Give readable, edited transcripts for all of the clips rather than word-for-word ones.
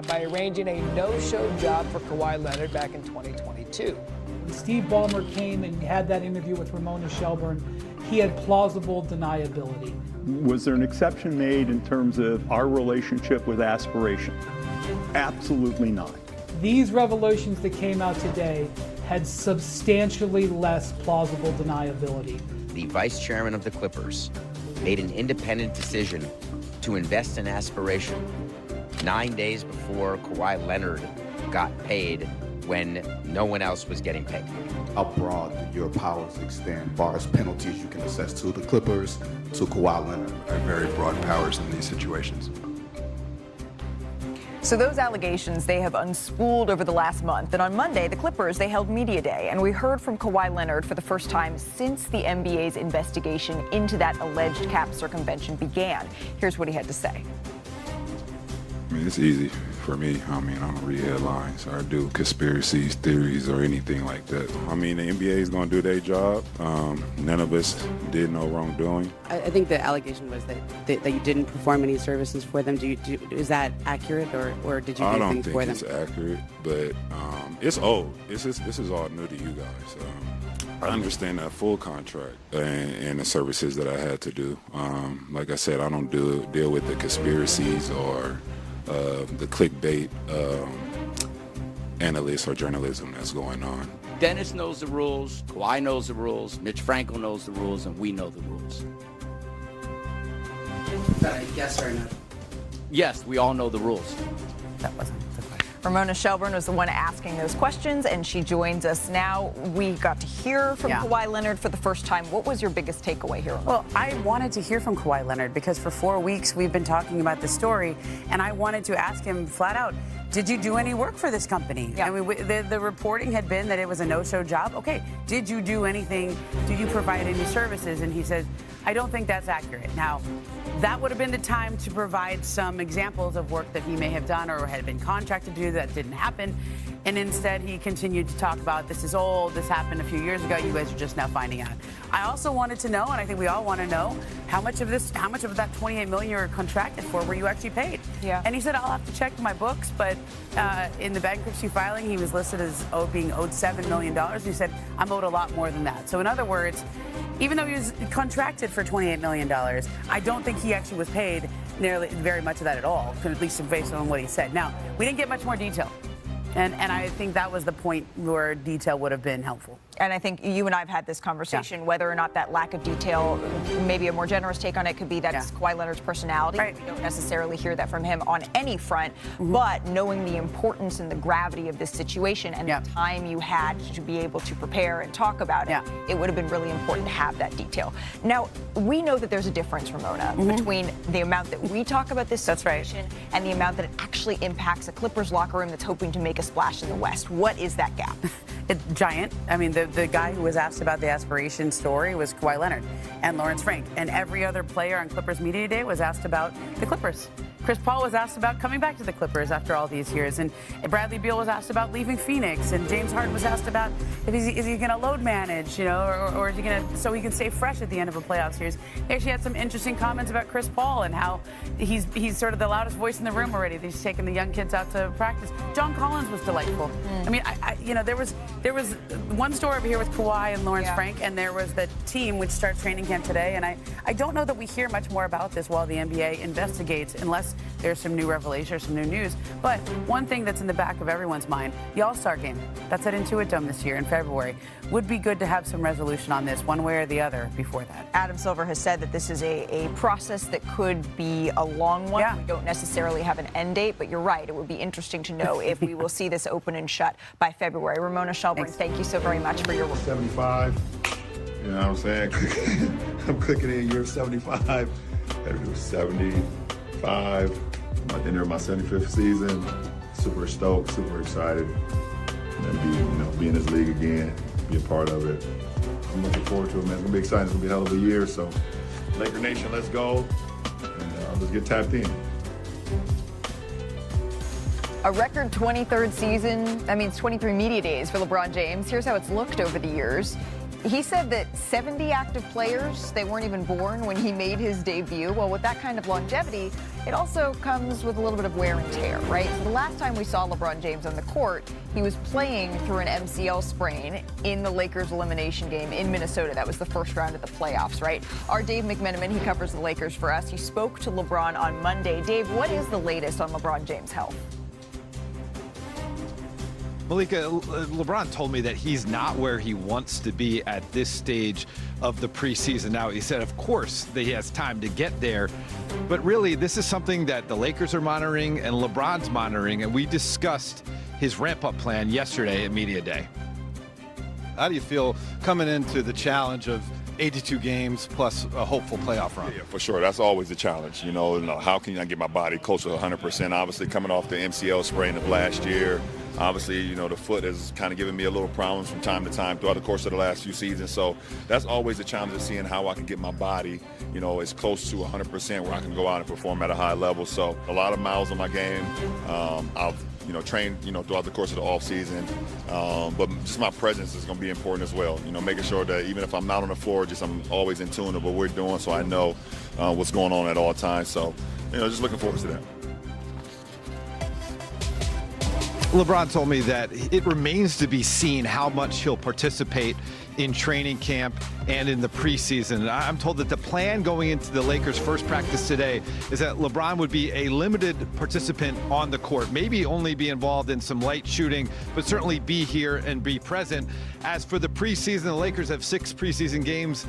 by arranging a no-show job for Kawhi Leonard back in 2022. When Steve Ballmer came and had that interview with Ramona Shelburne, he had plausible deniability. Was there an exception made in terms of our relationship with aspiration? Absolutely not. These revelations that came out today had substantially less plausible deniability. The vice chairman of the Clippers made an independent decision to invest in aspiration 9 days before Kawhi Leonard got paid when no one else was getting paid. How broad do your powers extend, as far as penalties you can assess to the Clippers, to Kawhi Leonard? I have very broad powers in these situations. So those allegations, they have unspooled over the last month. And on Monday, the Clippers, they held media day. And we heard from Kawhi Leonard for the first time since the NBA's investigation into that alleged cap circumvention began. Here's what he had to say. I mean, it's easy for me. I mean, I don't read headlines or do conspiracies, theories, or anything like that. I mean, the NBA is going to do their job. None of us did no wrongdoing. I think the allegation was that you didn't perform any services for them. Is that accurate, or did you do things for them? I don't think it's accurate, but it's old. This is all new to you guys. I understand that full contract and the services that I had to do. Like I said, I don't deal with the conspiracies or the clickbait analysts or journalism that's going on. Dennis knows the rules, Kawhi knows the rules, Mitch Franco knows the rules, and we know the rules. Yes or no? Yes, we all know the rules. That wasn't the question. Ramona Shelburne was the one asking those questions, and she joins us now. We got to hear from Kawhi Leonard for the first time. What was your biggest takeaway here? Well, I wanted to hear from Kawhi Leonard because for 4 weeks we've been talking about the story, and I wanted to ask him flat out, did you do any work for this company? Yeah. I mean, the reporting had been that it was a no-show job. Okay, did you do anything? Did you provide any services? And he said, I don't think that's accurate. Now, that would have been the time to provide some examples of work that he may have done or had been contracted to do that didn't happen. And instead, he continued to talk about this is old, this happened a few years ago, you guys are just now finding out. I also wanted to know, and I think we all want to know, how much of that $28 million you were contracted for were you actually paid? Yeah. And he said, I'll have to check my books, but in the bankruptcy filing, he was listed as being owed $7 million. He said, I'm owed a lot more than that. So in other words, even though he was contracted for $28 million, I don't think he actually was paid very much of that at all, at least based on what he said. Now, we didn't get much more detail. And I think that was the point where detail would have been helpful. And I think you and I have had this conversation, whether or not that lack of detail, maybe a more generous take on it could be that's Kawhi Leonard's personality. Right. We don't necessarily hear that from him on any front, but knowing the importance and the gravity of this situation and the time you had to be able to prepare and talk about it, it would have been really important to have that detail. Now, we know that there's a difference, Ramona, between the amount that we talk about this situation and the amount that it actually impacts a Clippers locker room that's hoping to make a splash in the West. What is that gap? It's giant. I mean, the guy who was asked about the aspiration story was Kawhi Leonard and Lawrence Frank. And every other player on Clippers Media Day was asked about the Clippers. Chris Paul was asked about coming back to the Clippers after all these years. And Bradley Beal was asked about leaving Phoenix. And James Harden was asked about is he going to load manage, or is he going to, so he can stay fresh at the end of a playoff series. He actually had some interesting comments about Chris Paul and how he's sort of the loudest voice in the room already. He's taking the young kids out to practice. John Collins was delightful. I mean, there was one story over here with Kawhi and Lawrence Frank, and there was the team which starts training camp today. And I don't know that we hear much more about this while the NBA investigates, unless there's some new revelation or some new news. But one thing that's in the back of everyone's mind, the All-Star game that's at Intuit Dome this year in February, would be good to have some resolution on this one way or the other before that. Adam Silver has said that this is a process that could be a long one. We don't necessarily have an end date, but you're right. It would be interesting to know if we will see this open and shut by February. Ramona Shelburne, thank you so very much for your work. 75, you know what I'm saying? I'm clicking in year 75. Gotta do 75. I'm at the end of my 75th season. Super stoked, super excited. And be in this league again, be a part of it. I'm looking forward to it, man. It's gonna be exciting. It's gonna be a hell of a year. So, Laker Nation, let's go. And let's get tapped in. A record 23rd season, that means 23 media days for LeBron James. Here's how it's looked over the years. He said that 70 active players, they weren't even born when he made his debut. Well, with that kind of longevity, it also comes with a little bit of wear and tear, right? So the last time we saw LeBron James on the court, he was playing through an MCL sprain in the Lakers elimination game in Minnesota. That was the first round of the playoffs, right? Our Dave McMenamin, he covers the Lakers for us. He spoke to LeBron on Monday. Dave, what is the latest on LeBron James' health? Malika, LeBron told me that he's not where he wants to be at this stage of the preseason. Now, he said, of course, that he has time to get there. But really, this is something that the Lakers are monitoring and LeBron's monitoring. And we discussed his ramp-up plan yesterday at Media Day. How do you feel coming into the challenge of 82 games plus a hopeful playoff run? Yeah, for sure. That's always the challenge. You know, how can I get my body close to 100%? Obviously, coming off the MCL sprain of last year, obviously, you know, the foot has kind of given me a little problems from time to time throughout the course of the last few seasons. So that's always the challenge of seeing how I can get my body, you know, as close to 100% where I can go out and perform at a high level. So a lot of miles on my game. I've, you know, trained, you know, throughout the course of the off season. But just my presence is going to be important as well. You know, making sure that even if I'm not on the floor, just I'm always in tune with what we're doing so I know what's going on at all times. So, you know, just looking forward to that. LeBron told me that it remains to be seen how much he'll participate in training camp and in the preseason. I'm told that the plan going into the Lakers' first practice today is that LeBron would be a limited participant on the court, maybe only be involved in some light shooting, but certainly be here and be present. As for the preseason, the Lakers have 6 preseason games.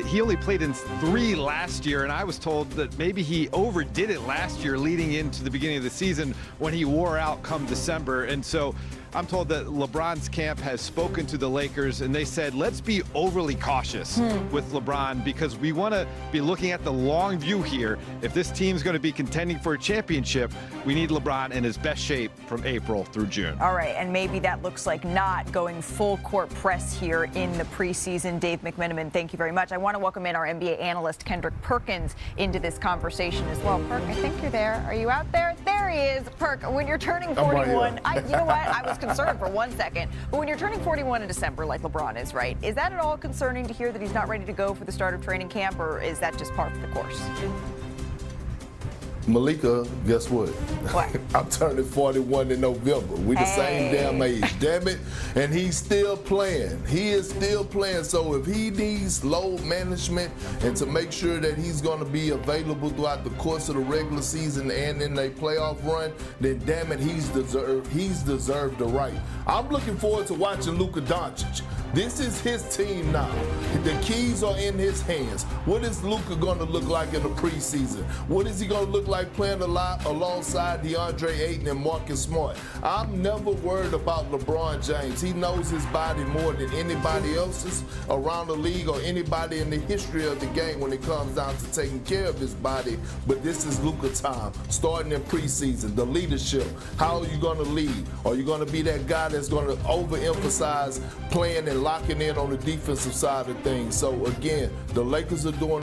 He only played in 3 last year, and I was told that maybe he overdid it last year leading into the beginning of the season when he wore out come December. And so I'm told that LeBron's camp has spoken to the Lakers, and they said, let's be overly cautious with LeBron because we want to be looking at the long view here. If this team's going to be contending for a championship, we need LeBron in his best shape from April through June. All right, and maybe that looks like not going full court press here in the preseason. Dave McMenamin, thank you very much. I want to welcome in our NBA analyst, Kendrick Perkins, into this conversation as well. Perk, I think you're there. Are you out there? There he is. Perk, when you're turning 41, you know what? I was concerned for 1 second, but when you're turning 41 in December, like LeBron is, right? Is that at all concerning to hear that he's not ready to go for the start of training camp, or is that just par for the course? Malika, guess what? What? I'm turning 41 in November. We the same damn age, damn it. And he's still playing. He is still playing. So if he needs load management and to make sure that he's going to be available throughout the course of the regular season and in a playoff run, then damn it, he's deserved the right. I'm looking forward to watching Luka Doncic. This is his team now. The keys are in his hands. What is Luka going to look like in the preseason? What is he going to look like playing alongside DeAndre Ayton and Marcus Smart? I'm never worried about LeBron James. He knows his body more than anybody else's around the league or anybody in the history of the game when it comes down to taking care of his body. But this is Luka time, starting in preseason, the leadership. How are you going to lead? Are you going to be that guy that's going to overemphasize playing and locking in on the defensive side of things? So again, the Lakers are doing